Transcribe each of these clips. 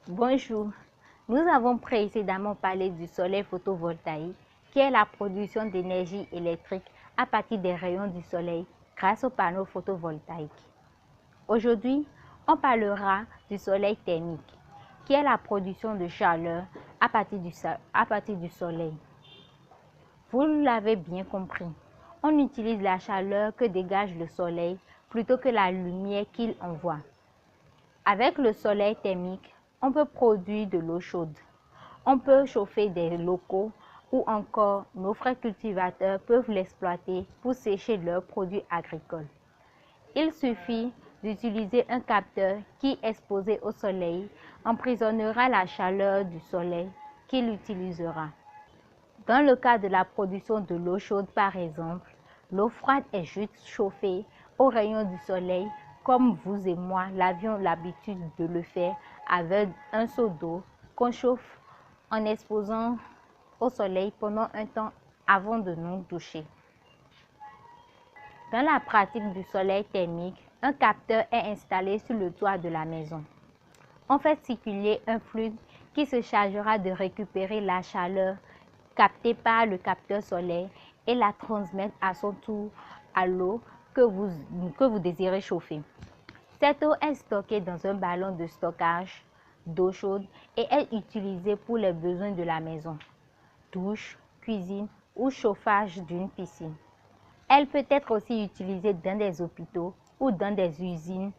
Bonjour, nous avons précédemment parlé du soleil photovoltaïque, qui est la production d'énergie électrique à partir des rayons du soleil grâce aux panneaux photovoltaïques. Aujourd'hui, on parlera du soleil thermique, qui est la production de chaleur à partir du soleil. Vous l'avez bien compris, on utilise la chaleur que dégage le soleil plutôt que la lumière qu'il envoie. Avec le soleil thermique, on peut produire de l'eau chaude, on peut chauffer des locaux ou encore nos frères cultivateurs peuvent l'exploiter pour sécher leurs produits agricoles. Il suffit d'utiliser un capteur qui, exposé au soleil, emprisonnera la chaleur du soleil qu'il utilisera. Dans le cas de la production de l'eau chaude par exemple, l'eau froide est juste chauffée aux rayons du soleil comme vous et moi l'avions l'habitude de le faire avec un seau d'eau qu'on chauffe en exposant au soleil pendant un temps avant de nous doucher. Dans la pratique du soleil thermique, un capteur est installé sur le toit de la maison. On fait circuler un fluide qui se chargera de récupérer la chaleur captée par le capteur solaire et la transmettre à son tour à l'eau que vous désirez chauffer. Cette eau est stockée dans un ballon de stockage d'eau chaude et est utilisée pour les besoins de la maison, douche, cuisine ou chauffage d'une piscine. Elle peut être aussi utilisée dans des hôpitaux ou dans des usines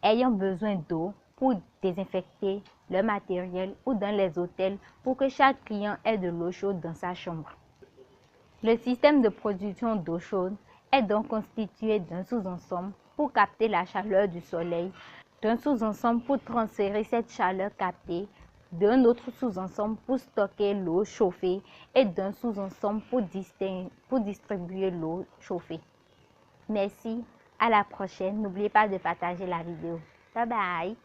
ayant besoin d'eau pour désinfecter le matériel ou dans les hôtels pour que chaque client ait de l'eau chaude dans sa chambre. Le système de production d'eau chaude est donc constitué d'un sous-ensemble pour capter la chaleur du soleil, d'un sous-ensemble pour transférer cette chaleur captée, d'un autre sous-ensemble pour stocker l'eau chauffée et d'un sous-ensemble pour distribuer l'eau chauffée. Merci, à la prochaine. N'oubliez pas de partager la vidéo. Bye bye.